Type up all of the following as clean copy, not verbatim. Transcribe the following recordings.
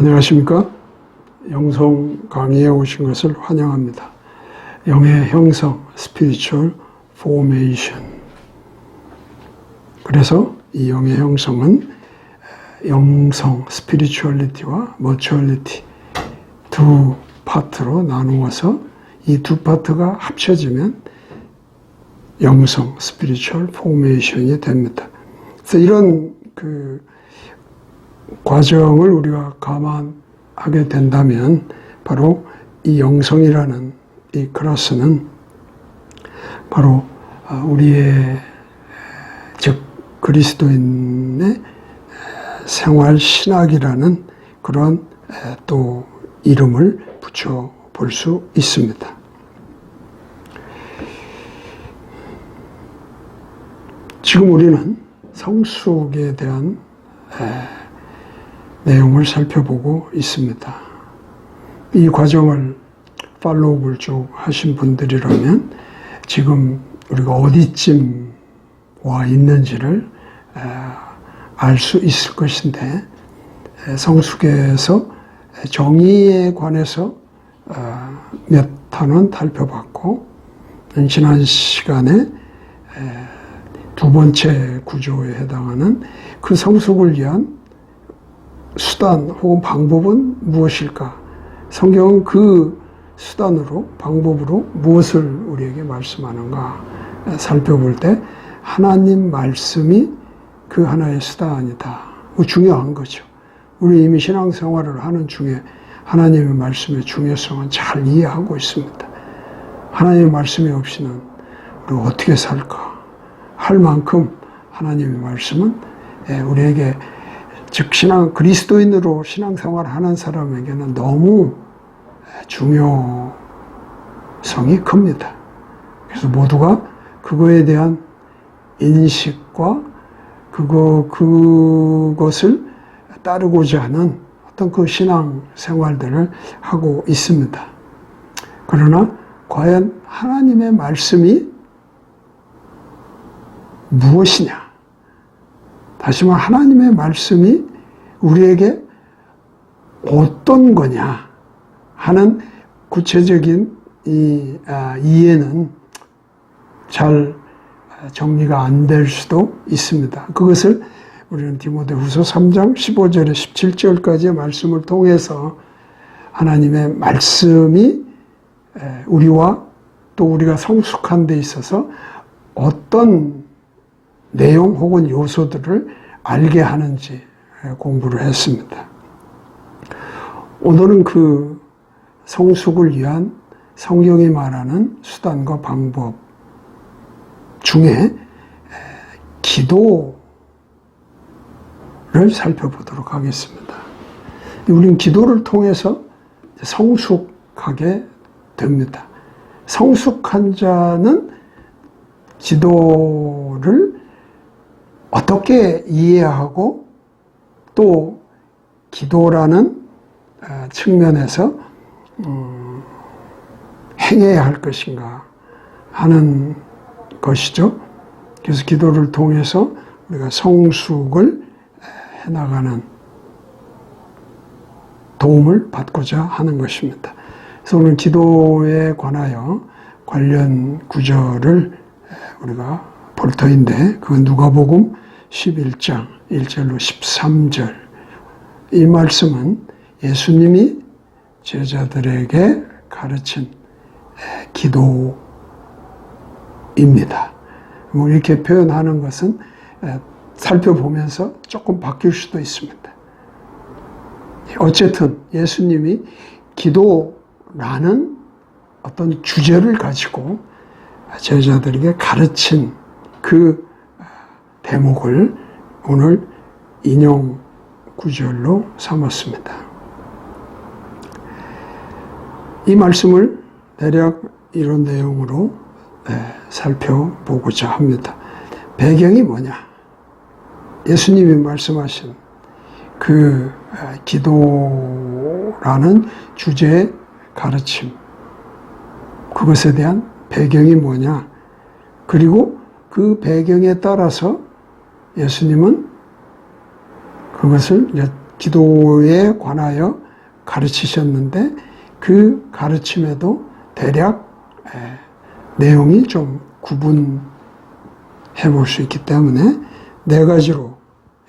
안녕하십니까? 영성 강의에 오신 것을 환영합니다. 영의 형성, Spiritual Formation. 그래서 이 영의 형성은 영성, Spirituality와 Maturity 두 파트로 나누어서 이 두 파트가 합쳐지면 영성, Spiritual Formation이 됩니다. 그래서 이런 과정을 우리가 감안하게 된다면 바로 이 영성이라는 이 클래스는 바로 우리의 즉 그리스도인의 생활 신학이라는 그런 또 이름을 붙여 볼 수 있습니다. 지금 우리는 성숙에 대한 내용을 살펴보고 있습니다. 이 과정을 팔로우를 쭉 하신 분들이라면 지금 우리가 어디쯤 와 있는지를 알 수 있을 것인데, 성숙에서 정의에 관해서 몇 탄은 살펴봤고, 지난 시간에 두 번째 구조에 해당하는 그 성숙을 위한 수단 혹은 방법은 무엇일까? 성경은 그 수단으로, 방법으로 무엇을 우리에게 말씀하는가 살펴볼 때 하나님 말씀이 그 하나의 수단이다. 중요한 거죠. 우리 이미 신앙생활을 하는 중에 하나님의 말씀의 중요성은 잘 이해하고 있습니다. 하나님의 말씀이 없이는 우리가 어떻게 살까? 할 만큼 하나님의 말씀은 우리에게 즉 그리스도인으로 신앙생활을 하는 사람에게는 너무 중요성이 큽니다. 그래서 모두가 그거에 대한 인식과 그것을 따르고자 하는 어떤 그 신앙생활들을 하고 있습니다. 그러나 과연 하나님의 말씀이 무엇이냐? 다시 말해 하나님의 말씀이 우리에게 어떤 거냐 하는 구체적인 이해는 잘 정리가 안 될 수도 있습니다. 그것을 우리는 디모데후서 3장 15절에 17절까지의 말씀을 통해서 하나님의 말씀이 우리와 또 우리가 성숙한 데 있어서 어떤 내용 혹은 요소들을 알게 하는지 공부를 했습니다. 오늘은 그 성숙을 위한 성경이 말하는 수단과 방법 중에 기도를 살펴보도록 하겠습니다. 우리는 기도를 통해서 성숙하게 됩니다. 성숙한 자는 기도를 어떻게 이해하고 또 기도라는 측면에서 행해야 할 것인가 하는 것이죠. 그래서 기도를 통해서 우리가 성숙을 해나가는 도움을 받고자 하는 것입니다. 그래서 오늘 기도에 관하여 관련 구절을 우리가 볼 터인데, 그건 누가복음 11장 1절로 13절. 이 말씀은 예수님이 제자들에게 가르친 기도입니다. 이렇게 표현하는 것은 살펴보면서 조금 바뀔 수도 있습니다. 어쨌든 예수님이 기도라는 어떤 주제를 가지고 제자들에게 가르친 그 대목을 오늘 인용 구절로 삼았습니다. 이 말씀을 대략 이런 내용으로 살펴보고자 합니다. 배경이 뭐냐? 예수님이 말씀하신 그 기도라는 주제의 가르침, 그것에 대한 배경이 뭐냐? 그리고 그 배경에 따라서 예수님은 그것을 기도에 관하여 가르치셨는데 그 가르침에도 대략 내용이 좀 구분해 볼 수 있기 때문에 네 가지로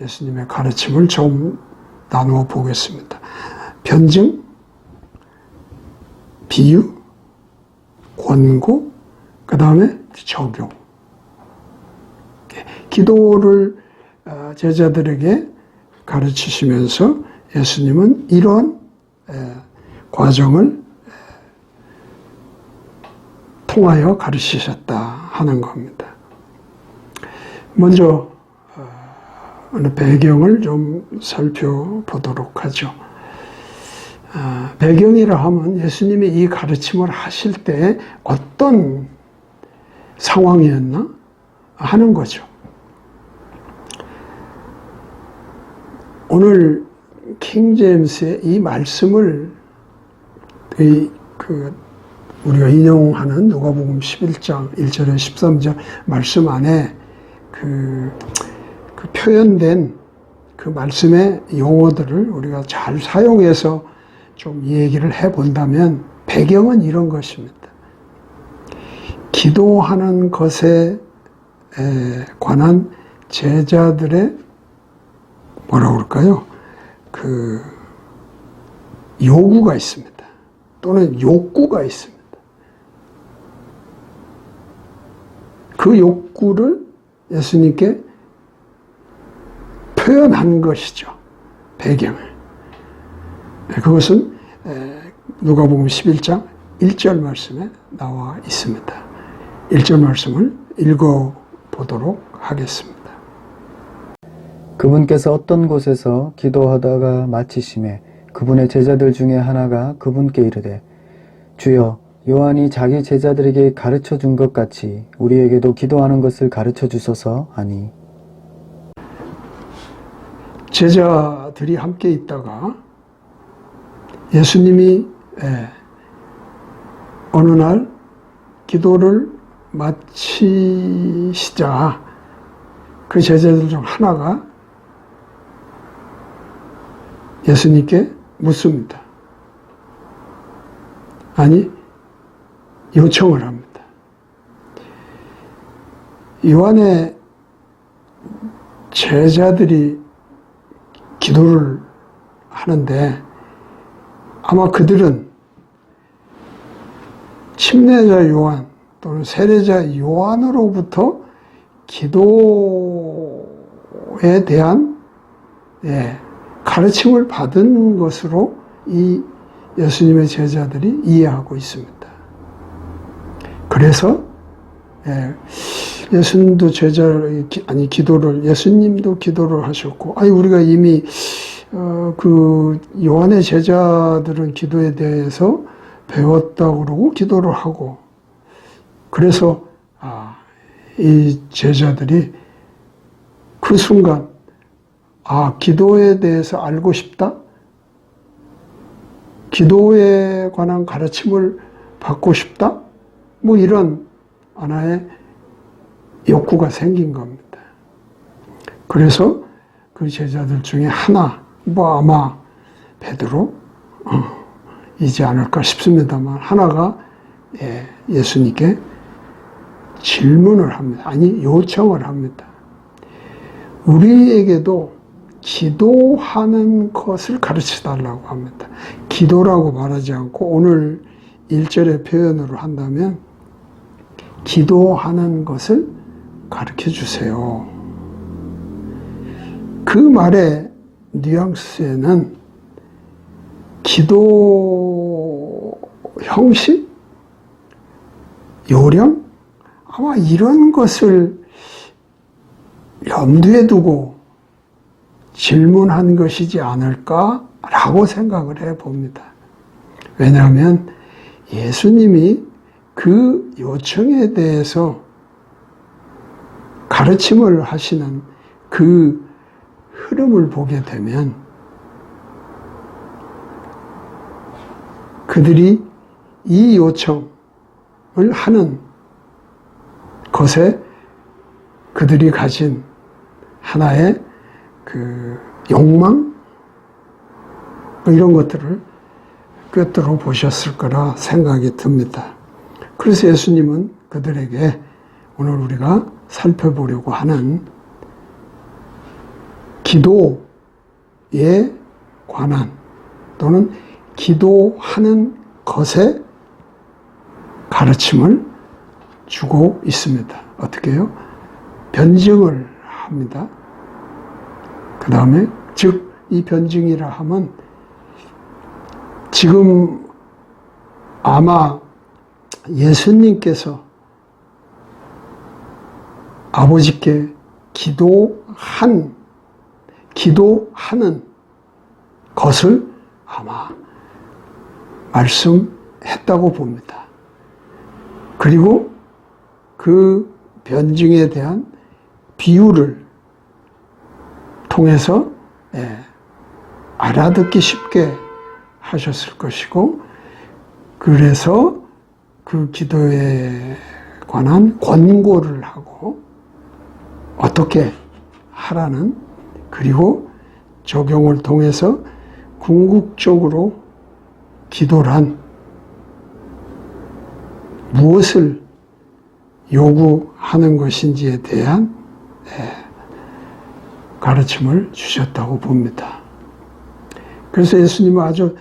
예수님의 가르침을 좀 나누어 보겠습니다. 변증, 비유, 권고, 그 다음에 적용. 기도를 제자들에게 가르치시면서 예수님은 이러한 과정을 통하여 가르치셨다 하는 겁니다. 먼저 어느 배경을 좀 살펴보도록 하죠. 배경이라 하면 예수님이 이 가르침을 하실 때 어떤 상황이었나 하는 거죠. 오늘 킹제임스의 이 말씀을 우리가 인용하는 누가복음 11장 1절에 13절 말씀 안에 그 표현된 그 말씀의 용어들을 우리가 잘 사용해서 좀 얘기를 해본다면 배경은 이런 것입니다. 기도하는 것에 관한 제자들의 뭐라고 그럴까요? 그 요구가 있습니다. 또는 욕구가 있습니다. 그 욕구를 예수님께 표현한 것이죠. 배경을. 그것은 누가복음 11장 1절 말씀에 나와 있습니다. 1절 말씀을 읽어보도록 하겠습니다. 그분께서 어떤 곳에서 기도하다가 마치심에 그분의 제자들 중에 하나가 그분께 이르되 주여 요한이 자기 제자들에게 가르쳐 준 것 같이 우리에게도 기도하는 것을 가르쳐 주소서 하니 제자들이 함께 있다가 예수님이 어느 날 기도를 마치시자 그 제자들 중 하나가 예수님께 묻습니다. 아니, 요청을 합니다. 요한의 제자들이 기도를 하는데 아마 그들은 침례자 요한 또는 세례자 요한으로부터 기도에 대한 가르침을 받은 것으로 이 예수님의 제자들이 이해하고 있습니다. 그래서 예수님도 예수님도 기도를 하셨고, 우리가 이미 그 요한의 제자들은 기도에 대해서 배웠다고 그러고 기도를 하고, 그래서 이 제자들이 그 순간 기도에 대해서 알고 싶다? 기도에 관한 가르침을 받고 싶다? 뭐 이런 하나의 욕구가 생긴 겁니다. 그래서 그 제자들 중에 하나, 아마 베드로 이지 않을까 싶습니다만 하나가 예수님께 질문을 합니다. 요청을 합니다. 우리에게도 기도하는 것을 가르쳐 달라고 합니다. 기도라고 말하지 않고 오늘 1절의 표현으로 한다면 기도하는 것을 가르쳐 주세요. 그 말의 뉘앙스에는 기도 형식, 요령, 아마 이런 것을 염두에 두고 질문한 것이지 않을까라고 생각을 해봅니다. 왜냐하면 예수님이 그 요청에 대해서 가르침을 하시는 그 흐름을 보게 되면 그들이 이 요청을 하는 것에 그들이 가진 하나의 그 욕망, 이런 것들을 꿰뚫어 보셨을 거라 생각이 듭니다. 그래서 예수님은 그들에게 오늘 우리가 살펴보려고 하는 기도에 관한 또는 기도하는 것에 가르침을 주고 있습니다. 어떻게 해요? 변증을 합니다. 그 다음에 즉 이 변증이라 하면 지금 아마 예수님께서 아버지께 기도하는 것을 아마 말씀했다고 봅니다. 그리고 그 변증에 대한 비유를 통해서 알아듣기 쉽게 하셨을 것이고, 그래서 그 기도에 관한 권고를 하고 어떻게 하라는, 그리고 적용을 통해서 궁극적으로 기도란 무엇을 요구하는 것인지에 대한 가르침을 주셨다고 봅니다. 그래서 예수님은 아주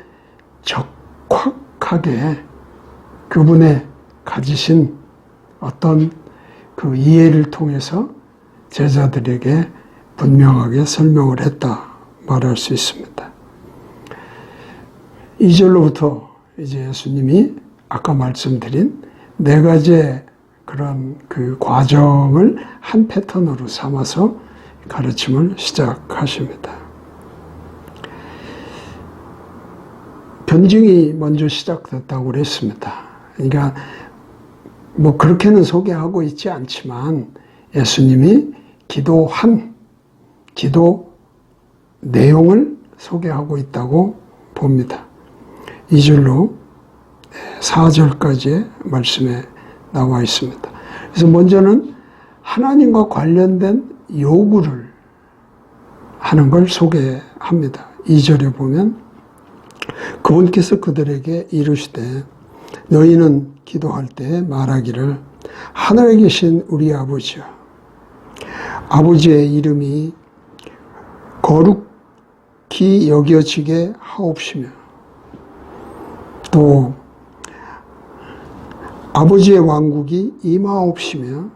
적확하게 그분의 가지신 어떤 그 이해를 통해서 제자들에게 분명하게 설명을 했다 말할 수 있습니다. 2절로부터 이제 예수님이 아까 말씀드린 4가지의 그런 그 과정을 한 패턴으로 삼아서 가르침을 시작하십니다. 변증이 먼저 시작됐다고 그랬습니다. 그러니까 뭐 그렇게는 소개하고 있지 않지만 예수님이 기도한 기도 내용을 소개하고 있다고 봅니다. 2절로 4절까지의 말씀에 나와 있습니다. 그래서 먼저는 하나님과 관련된 요구를 하는 걸 소개합니다. 2절에 보면 그분께서 그들에게 이르시되 너희는 기도할 때 말하기를 하늘에 계신 우리 아버지여, 아버지의 이름이 거룩히 여겨지게 하옵시며, 또 아버지의 왕국이 임하옵시며,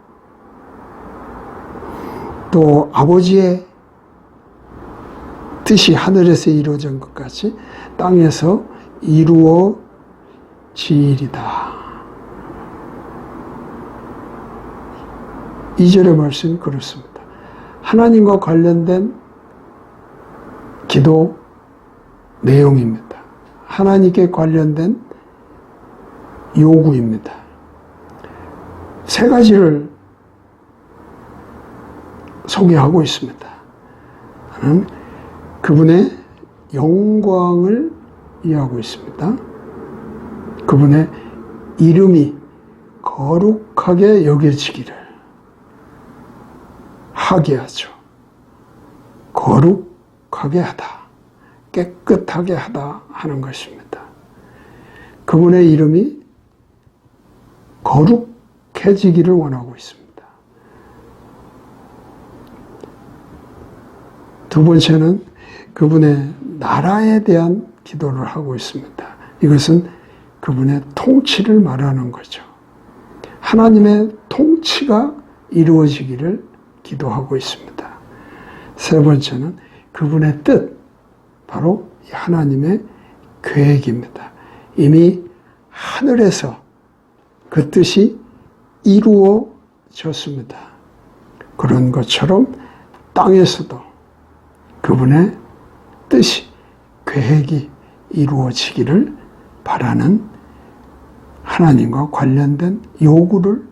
또 아버지의 뜻이 하늘에서 이루어진 것 같이 땅에서 이루어지리다. 2절의 말씀이 그렇습니다. 하나님과 관련된 기도 내용입니다. 하나님께 관련된 요구입니다. 3가지를 소개하고 있습니다. 하나는 그분의 영광을 이해하고 있습니다. 그분의 이름이 거룩하게 여겨지기를 하게 하죠. 거룩하게 하다, 깨끗하게 하다 하는 것입니다. 그분의 이름이 거룩해지기를 원하고 있습니다. 두 번째는 그분의 나라에 대한 기도를 하고 있습니다. 이것은 그분의 통치를 말하는 거죠. 하나님의 통치가 이루어지기를 기도하고 있습니다. 세 번째는 그분의 뜻, 바로 하나님의 계획입니다. 이미 하늘에서 그 뜻이 이루어졌습니다. 그런 것처럼 땅에서도 그분의 뜻이, 계획이 이루어지기를 바라는 하나님과 관련된 요구를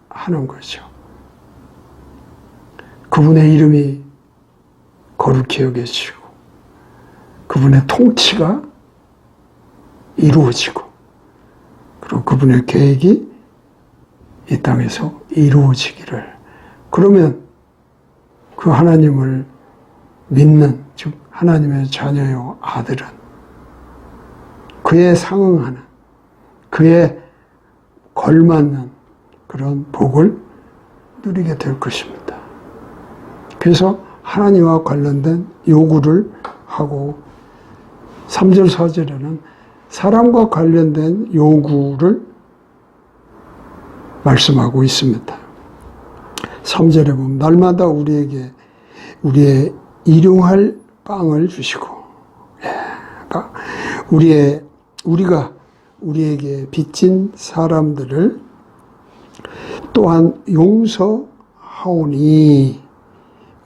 하는 거죠. 그분의 이름이 거룩히 여겨지고 그분의 통치가 이루어지고 그리고 그분의 계획이 이 땅에서 이루어지기를, 그러면 그 하나님을 믿는, 즉 하나님의 자녀요 아들은 그에 상응하는, 그에 걸맞는 그런 복을 누리게 될 것입니다. 그래서 하나님과 관련된 요구를 하고 3절 4절에는 사람과 관련된 요구를 말씀하고 있습니다. 3절에 보면 날마다 우리에게 우리의 일용할 빵을 주시고, 우리가 우리에게 빚진 사람들을 또한 용서하오니,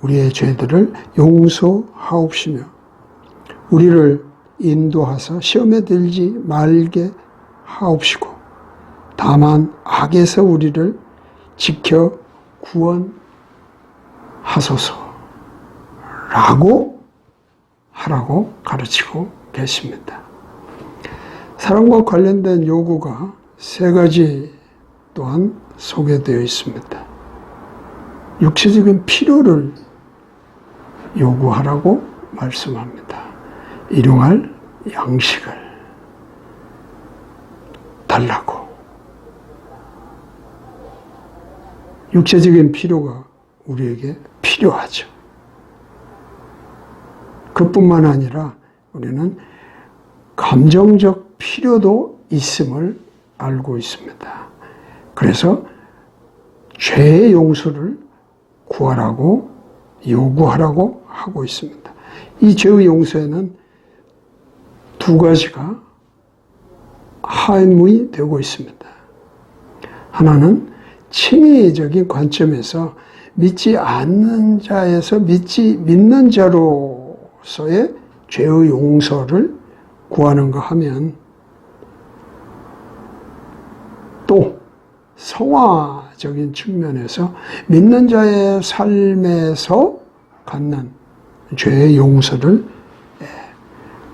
우리의 죄들을 용서하옵시며 우리를 인도하사 시험에 들지 말게 하옵시고 다만 악에서 우리를 지켜 구원하소서라고 하라고 가르치고 계십니다. 사랑과 관련된 요구가 3가지 또한 소개되어 있습니다. 육체적인 필요를 요구하라고 말씀합니다. 일용할 양식을 달라고. 육체적인 필요가 우리에게 필요하죠. 그뿐만 아니라 우리는 감정적 필요도 있음을 알고 있습니다. 그래서 죄의 용서를 구하라고 요구하라고 하고 있습니다. 이 죄의 용서에는 2가지가 함의 되고 있습니다. 하나는 칭의적인 관점에서 믿지 않는 자에서 믿는 자로서의 죄의 용서를 구하는가 하면, 또 성화적인 측면에서 믿는 자의 삶에서 갖는 죄의 용서를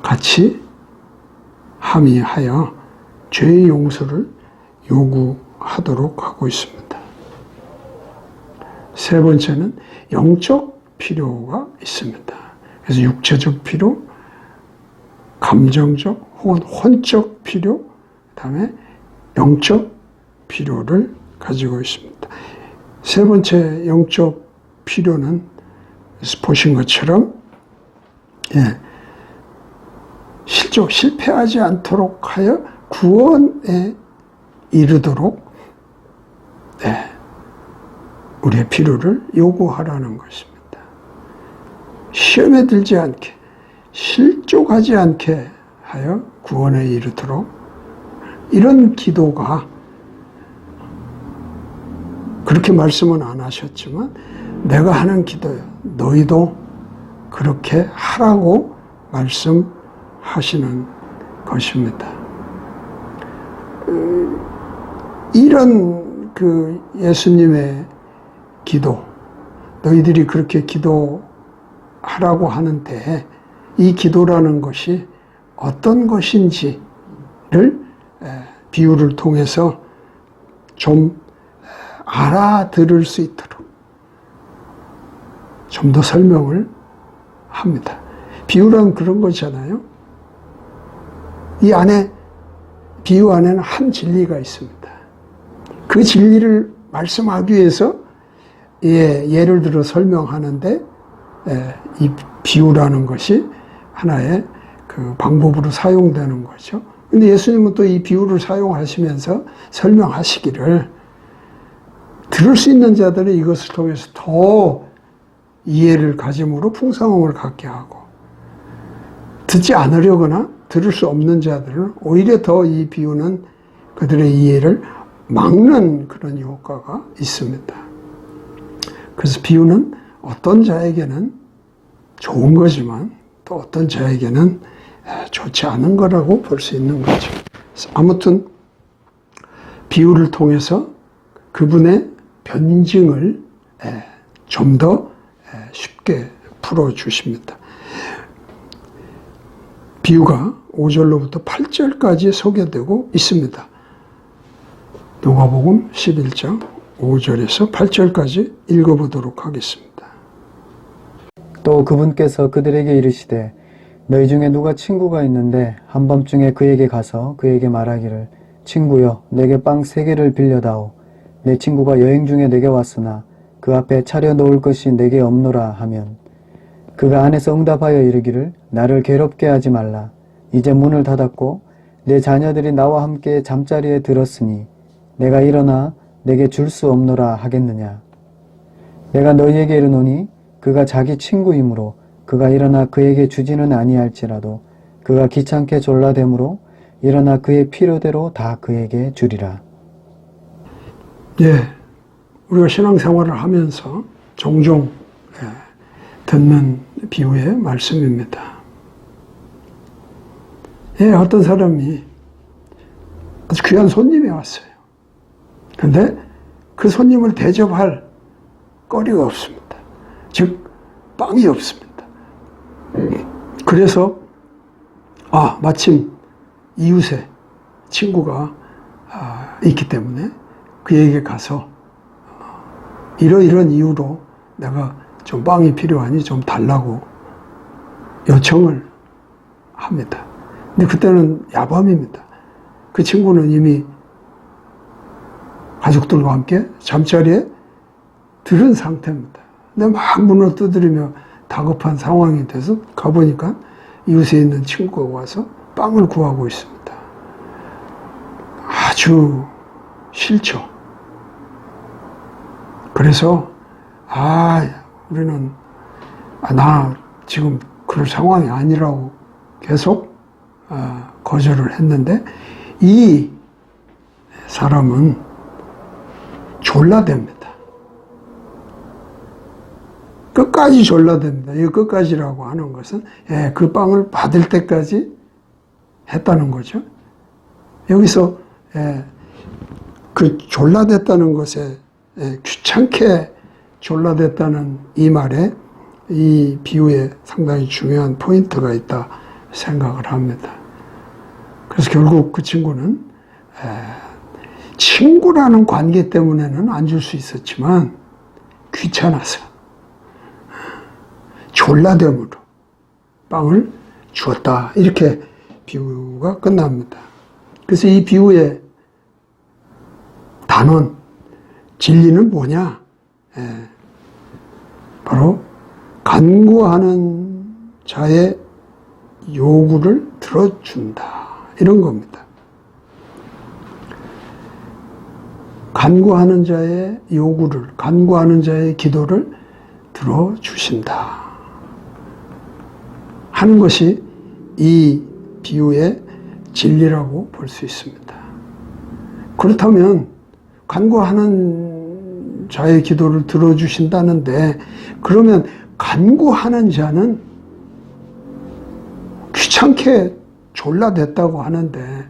같이 함의하여 죄의 용서를 요구하도록 하고 있습니다. 3번째는 영적 필요가 있습니다. 그래서 육체적 필요, 감정적 혹은 혼적 필요, 그다음에 영적 필요를 가지고 있습니다. 3번째 영적 필요는 보신 것처럼 실패하지 않도록 하여 구원에 이르도록 우리의 필요를 요구하라는 것입니다. 시험에 들지 않게, 실족하지 않게 하여 구원에 이르도록, 이런 기도가, 그렇게 말씀은 안 하셨지만 내가 하는 기도요, 너희도 그렇게 하라고 말씀하시는 것입니다. 이런 예수님의 기도, 너희들이 그렇게 기도하라고 하는데 이 기도라는 것이 어떤 것인지를 비유를 통해서 좀 알아들을 수 있도록 좀 더 설명을 합니다. 비유란 그런 거잖아요. 이 안에, 비유 안에는 한 진리가 있습니다. 그 진리를 말씀하기 위해서 예를 들어 설명하는데 이 비유라는 것이 하나의 그 방법으로 사용되는 거죠. 근데 예수님은 또 이 비유를 사용하시면서 설명하시기를 들을 수 있는 자들은 이것을 통해서 더 이해를 가짐으로 풍성함을 갖게 하고, 듣지 않으려거나 들을 수 없는 자들은 오히려 더 이 비유는 그들의 이해를 막는 그런 효과가 있습니다. 그래서 비유는 어떤 자에게는 좋은 거지만 또 어떤 자에게는 좋지 않은 거라고 볼 수 있는 거죠. 아무튼 비유를 통해서 그분의 변증을 좀 더 쉽게 풀어주십니다. 비유가 5절로부터 8절까지 소개되고 있습니다. 누가복음 11장 5절에서 8절까지 읽어보도록 하겠습니다. 또 그분께서 그들에게 이르시되 너희 중에 누가 친구가 있는데 한밤중에 그에게 가서 그에게 말하기를 친구여 내게 빵 3개를 빌려다오. 내 친구가 여행 중에 내게 왔으나 그 앞에 차려 놓을 것이 내게 없노라 하면 그가 안에서 응답하여 이르기를 나를 괴롭게 하지 말라. 이제 문을 닫았고 내 자녀들이 나와 함께 잠자리에 들었으니 내가 일어나 내게 줄 수 없노라 하겠느냐. 내가 너희에게 이르노니 그가 자기 친구이므로 그가 일어나 그에게 주지는 아니할지라도 그가 귀찮게 졸라대므로 일어나 그의 필요대로 다 그에게 주리라. 예, 우리가 신앙생활을 하면서 종종 듣는 비유의 말씀입니다. 예, 어떤 사람이 아주 귀한 손님이 왔어요. 근데 그 손님을 대접할 거리가 없습니다. 즉, 빵이 없습니다. 그래서, 마침 이웃에 친구가 있기 때문에 그에게 가서 이러이런 이유로 내가 좀 빵이 필요하니 좀 달라고 요청을 합니다. 근데 그때는 야밤입니다. 그 친구는 이미 가족들과 함께 잠자리에 들은 상태입니다. 근데 막 문을 두드리며 다급한 상황이 돼서 가보니까 이웃에 있는 친구가 와서 빵을 구하고 있습니다. 아주 싫죠. 그래서 우리는 나 지금 그럴 상황이 아니라고 계속 거절을 했는데 이 사람은 졸라댑니다. 끝까지 졸라댑니다. 이 끝까지라고 하는 것은 그 빵을 받을 때까지 했다는 거죠. 여기서 그 졸라댔다는 것에 귀찮게 졸라댔다는 이 말에 이 비유에 상당히 중요한 포인트가 있다 생각을 합니다. 그래서 결국 그 친구는 친구라는 관계 때문에는 안 줄 수 있었지만 귀찮아서 졸라됨으로 빵을 주었다. 이렇게 비유가 끝납니다. 그래서 이 비유의 단원, 진리는 뭐냐? 바로 간구하는 자의 요구를 들어준다. 이런 겁니다. 간구하는 자의 요구를, 간구하는 자의 기도를 들어주신다. 하는 것이 이 비유의 진리라고 볼 수 있습니다. 그렇다면 간구하는 자의 기도를 들어주신다는데 그러면 간구하는 자는 귀찮게 졸라댔다고 하는데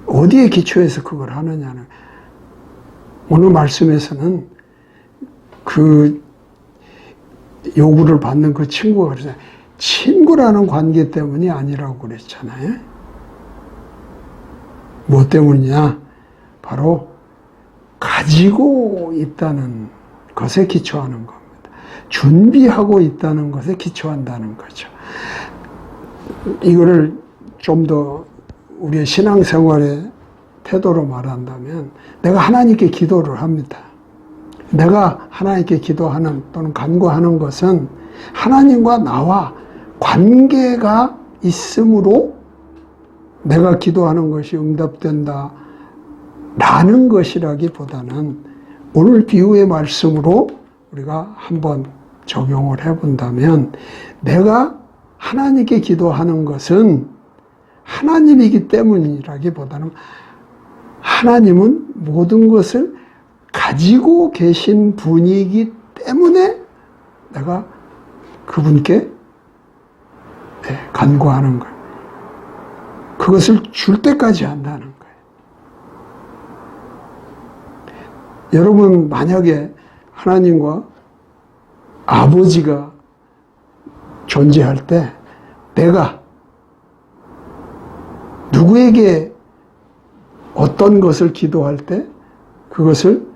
어디에 기초해서 그걸 하느냐는 오늘 말씀에서는 그 요구를 받는 그 친구가 그러잖아요. 친구라는 관계 때문이 아니라고 그랬잖아요. 뭐 때문이냐? 바로 가지고 있다는 것에 기초하는 겁니다. 준비하고 있다는 것에 기초한다는 거죠. 이거를 좀 더 우리의 신앙생활의 태도로 말한다면 내가 하나님께 기도를 합니다. 내가 하나님께 기도하는 또는 간구하는 것은 하나님과 나와 관계가 있으므로 내가 기도하는 것이 응답된다 라는 것이라기보다는 오늘 비유의 말씀으로 우리가 한번 적용을 해본다면 내가 하나님께 기도하는 것은 하나님이기 때문이라기보다는 하나님은 모든 것을 가지고 계신 분이기 때문에 내가 그분께 간구하는 거예요. 그것을 줄 때까지 한다는 거예요. 여러분 만약에 하나님과 아버지가 존재할 때 내가 누구에게 어떤 것을 기도할 때 그것을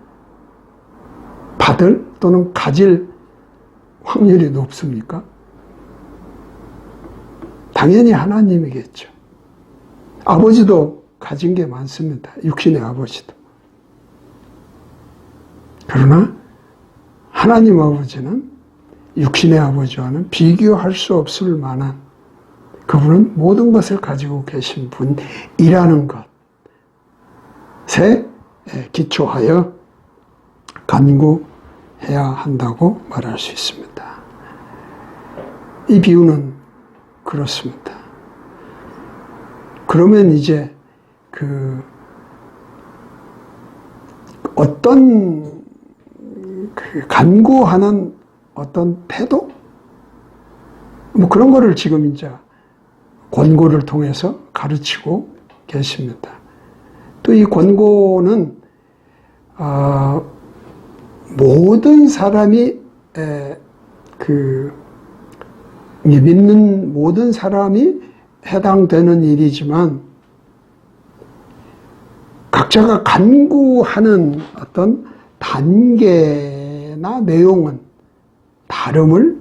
받을 또는 가질 확률이 높습니까? 당연히 하나님이겠죠. 아버지도 가진 게 많습니다. 육신의 아버지도. 그러나 하나님 아버지는 육신의 아버지와는 비교할 수 없을 만한, 그분은 모든 것을 가지고 계신 분이라는 것에 기초하여 간구해야 한다고 말할 수 있습니다. 이 비유는 그렇습니다. 그러면 이제 어떤 간구하는 어떤 태도? 뭐 그런 거를 지금 이제 권고를 통해서 가르치고 계십니다. 또 이 권고는 모든 사람이 믿는 모든 사람이 해당되는 일이지만 각자가 간구하는 어떤 단계나 내용은 다름을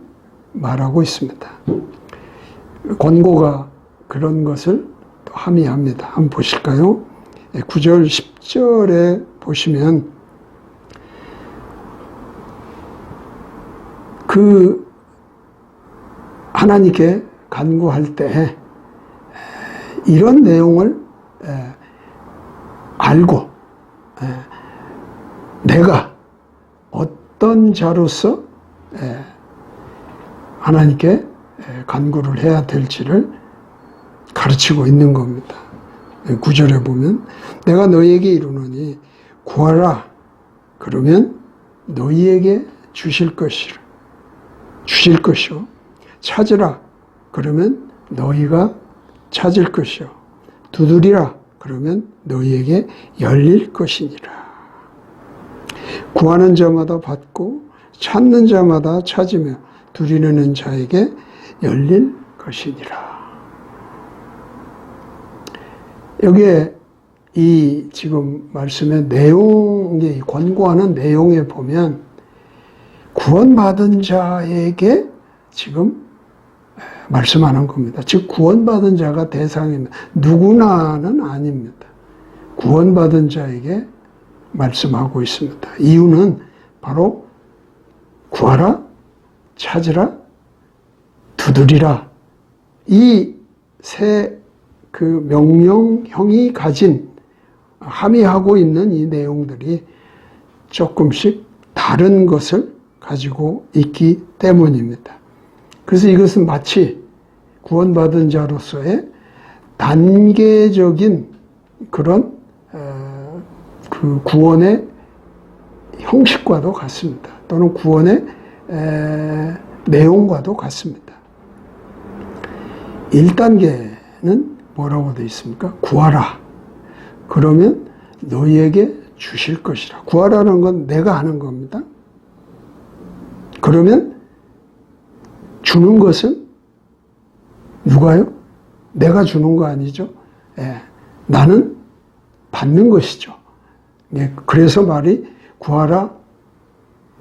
말하고 있습니다. 권고가 그런 것을 또 함의합니다. 한번 보실까요? 9절, 10절에 보시면 하나님께 간구할 때 이런 내용을 알고 내가 어떤 자로서 하나님께 간구를 해야 될지를 가르치고 있는 겁니다. 9절에 보면 내가 너희에게 이르노니 구하라 그러면 너희에게 주실 것이요 찾으라 그러면 너희가 찾을 것이요 두드리라 그러면 너희에게 열릴 것이니라. 구하는 자마다 받고 찾는 자마다 찾으며 두드리는 자에게 열릴 것이니라. 여기에 이 지금 말씀의 내용이 권고하는 내용에 보면 구원받은 자에게 지금 말씀하는 겁니다. 즉 구원받은 자가 대상입니다. 누구나는 아닙니다. 구원받은 자에게 말씀하고 있습니다. 이유는 바로 구하라, 찾으라, 두드리라. 이 세 명령형이 가진 함의하고 있는 이 내용들이 조금씩 다른 것을 가지고 있기 때문입니다. 그래서 이것은 마치 구원받은 자로서의 단계적인 그런 구원의 형식과도 같습니다. 또는 구원의 내용과도 같습니다. 1단계는 뭐라고 되어 있습니까? 구하라. 그러면 너희에게 주실 것이라. 구하라는 건 내가 하는 겁니다. 그러면 주는 것은 누가요? 내가 주는 거 아니죠? 나는 받는 것이죠. 그래서 말이 구하라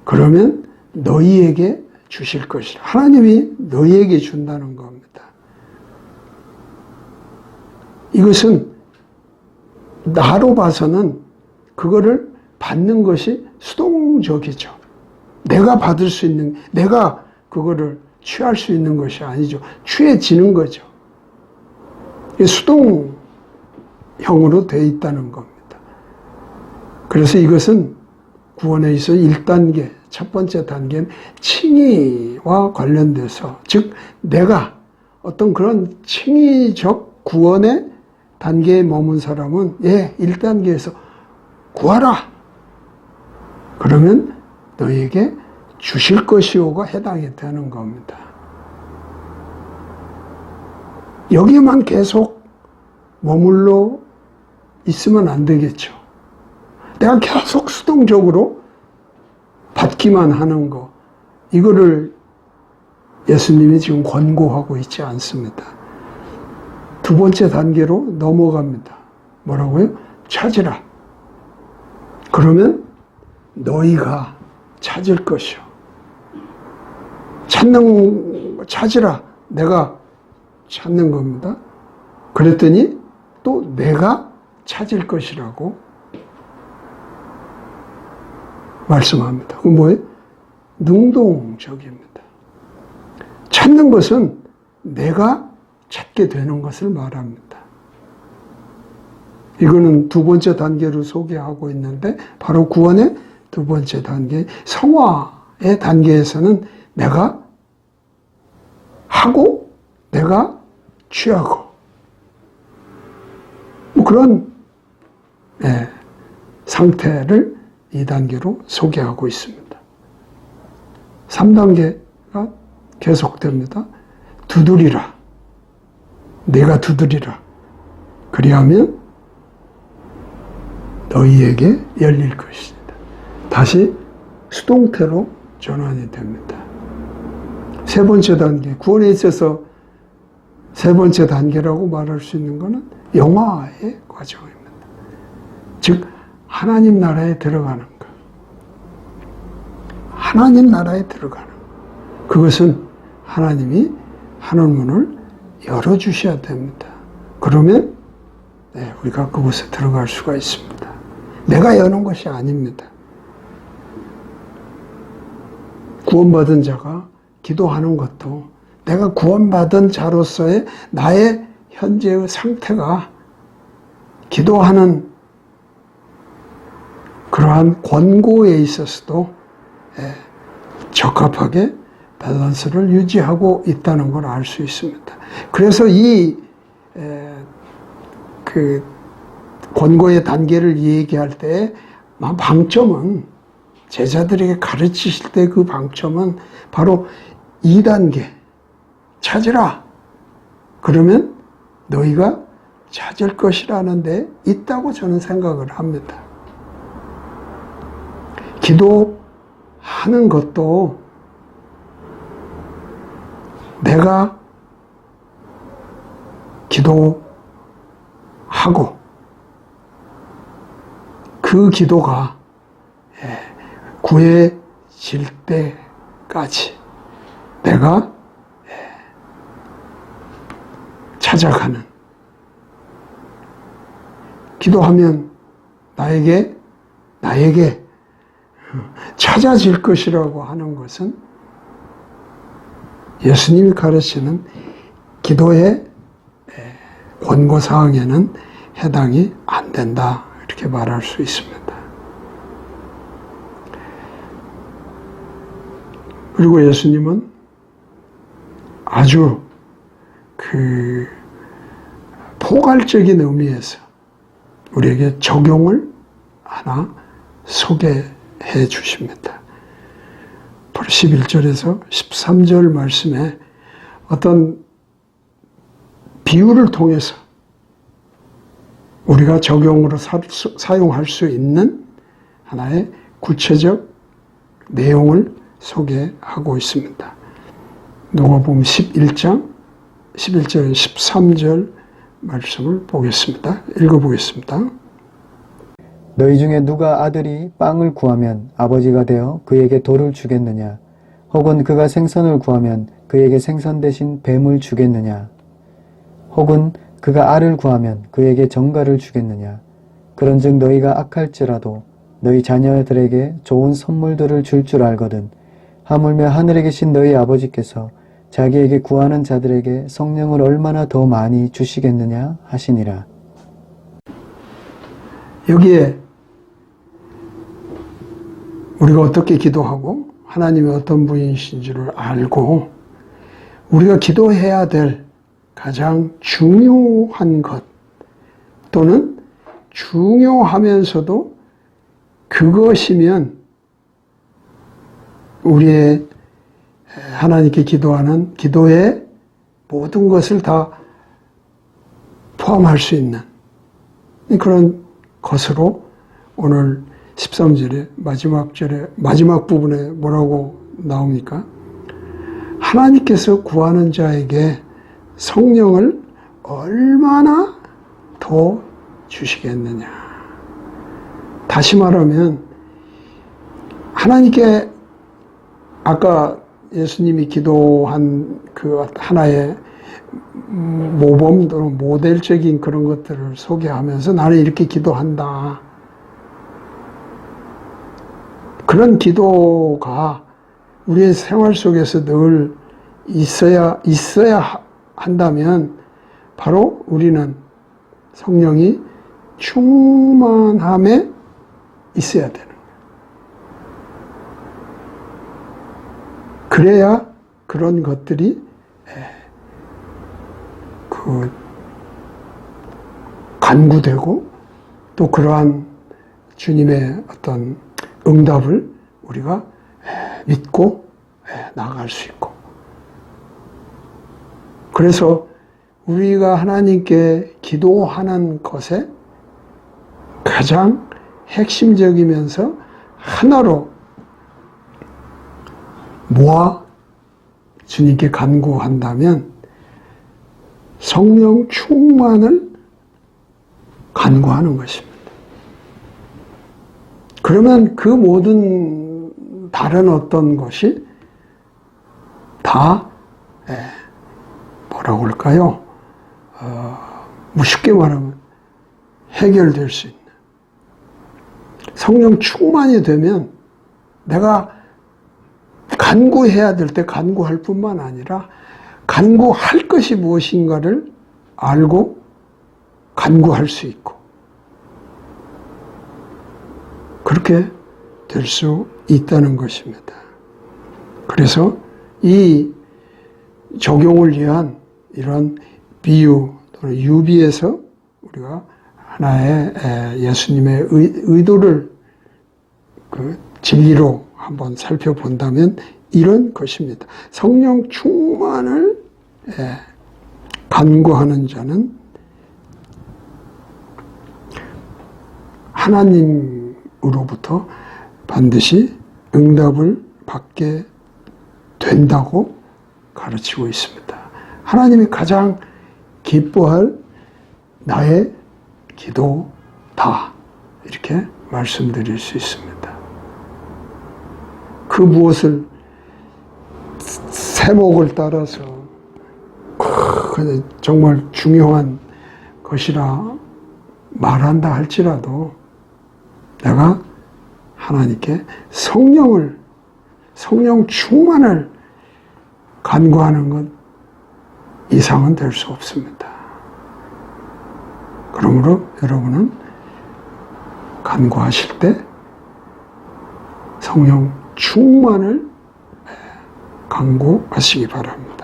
그러면 너희에게 주실 것이라. 하나님이 너희에게 준다는 겁니다. 이것은 나로 봐서는 그거를 받는 것이 수동적이죠. 내가 받을 수 있는, 내가 그거를 취할 수 있는 것이 아니죠. 취해지는 거죠. 수동형으로 되어 있다는 겁니다. 그래서 이것은 구원에 있어 1단계, 첫 번째 단계는 칭의와 관련돼서, 즉 내가 어떤 그런 칭의적 구원의 단계에 머문 사람은 1단계에서 구하라. 그러면 너희에게 주실 것이오가 해당이 되는 겁니다. 여기만 계속 머물러 있으면 안 되겠죠. 내가 계속 수동적으로 받기만 하는 거, 이거를 예수님이 지금 권고하고 있지 않습니다. 두 번째 단계로 넘어갑니다. 뭐라고요? 찾으라. 그러면 너희가 찾을 것이요. 찾으라. 내가 찾는 겁니다. 그랬더니 또 내가 찾을 것이라고 말씀합니다. 그건 뭐예요? 능동적입니다. 찾는 것은 내가 찾게 되는 것을 말합니다. 이거는 두 번째 단계로 소개하고 있는데 바로 구원의 두 번째 단계, 성화의 단계에서는 내가 하고 내가 취하고 뭐 그런 상태를 2단계로 소개하고 있습니다. 3단계가 계속됩니다. 두드리라. 내가 두드리라. 그리하면 너희에게 열릴 것이다. 다시 수동태로 전환이 됩니다. 세 번째 단계, 구원에 있어서 세 번째 단계라고 말할 수 있는 것은 영화의 과정입니다. 즉 하나님 나라에 들어가는 것. 하나님 나라에 들어가는 것. 그것은 하나님이 하늘문을 열어주셔야 됩니다. 그러면 우리가 그곳에 들어갈 수가 있습니다. 내가 여는 것이 아닙니다. 구원받은 자가 기도하는 것도 내가 구원받은 자로서의 나의 현재의 상태가 기도하는 그러한 권고에 있어서도 적합하게 밸런스를 유지하고 있다는 걸 알 수 있습니다. 그래서 그 권고의 단계를 얘기할 때 방점은 제자들에게 가르치실 때 그 방점은 바로 2단계 찾으라. 그러면 너희가 찾을 것이라는 데 있다고 저는 생각을 합니다. 기도하는 것도 내가 기도하고 그 기도가 구해질 때까지 내가 찾아가는, 기도하면 나에게 찾아질 것이라고 하는 것은 예수님이 가르치는 기도의 권고사항에는 해당이 안 된다, 이렇게 말할 수 있습니다. 그리고 예수님은 아주 포괄적인 의미에서 우리에게 적용을 하나 소개해 주십니다. 바로 11절에서 13절 말씀에 어떤 비유를 통해서 우리가 적용으로 사용할 수 있는 하나의 구체적 내용을 소개하고 있습니다. 누가복음 11장 11절 13절 말씀을 보겠습니다. 읽어보겠습니다. 너희 중에 누가 아들이 빵을 구하면 아버지가 되어 그에게 돌을 주겠느냐? 혹은 그가 생선을 구하면 그에게 생선 대신 뱀을 주겠느냐? 혹은 그가 알을 구하면 그에게 정갈을 주겠느냐? 그런즉 너희가 악할지라도 너희 자녀들에게 좋은 선물들을 줄 알거든. 하물며 하늘에 계신 너희 아버지께서 자기에게 구하는 자들에게 성령을 얼마나 더 많이 주시겠느냐 하시니라. 여기에 우리가 어떻게 기도하고 하나님이 어떤 분이신지를 알고 우리가 기도해야 될 가장 중요한 것 또는 중요하면서도 그것이면 우리의 하나님께 기도하는 기도의 모든 것을 다 포함할 수 있는 그런 것으로 오늘 13절에 마지막 부분에 뭐라고 나옵니까? 하나님께서 구하는 자에게 성령을 얼마나 더 주시겠느냐. 다시 말하면 하나님께 아까 예수님이 기도한 그 하나의 모범 또는 모델적인 그런 것들을 소개하면서 나는 이렇게 기도한다. 그런 기도가 우리의 생활 속에서 늘 있어야 한다면 바로 우리는 성령이 충만함에 있어야 되는 거예요. 그래야 그런 것들이 간구되고 또 그러한 주님의 어떤 응답을 우리가 믿고 나아갈 수 있고, 그래서 우리가 하나님께 기도하는 것에 가장 핵심적이면서 하나로 모아 주님께 간구한다면 성령 충만을 간구하는 것입니다. 그러면 그 모든 다른 어떤 것이 다 뭐라고 할까요? 뭐 쉽게 말하면 해결될 수 있는, 성령 충만이 되면 내가 간구해야 될 때 간구할 뿐만 아니라 간구할 것이 무엇인가를 알고 간구할 수 있고, 그렇게 될 수 있다는 것입니다. 그래서 이 적용을 위한 이런 비유 또는 유비에서 우리가 하나의 예수님의 의도를 그 진리로 한번 살펴본다면 이런 것입니다. 성령 충만을 간구하는 자는 하나님으로부터 반드시 응답을 받게 된다고 가르치고 있습니다. 하나님이 가장 기뻐할 나의 기도다, 이렇게 말씀드릴 수 있습니다. 그 무엇을 세목을 따라서 정말 중요한 것이라 말한다 할지라도 내가 하나님께 성령 충만을 간구하는 것 이상은 될 수 없습니다. 그러므로 여러분은 간구하실 때 성령 충만을 간구하시기 바랍니다.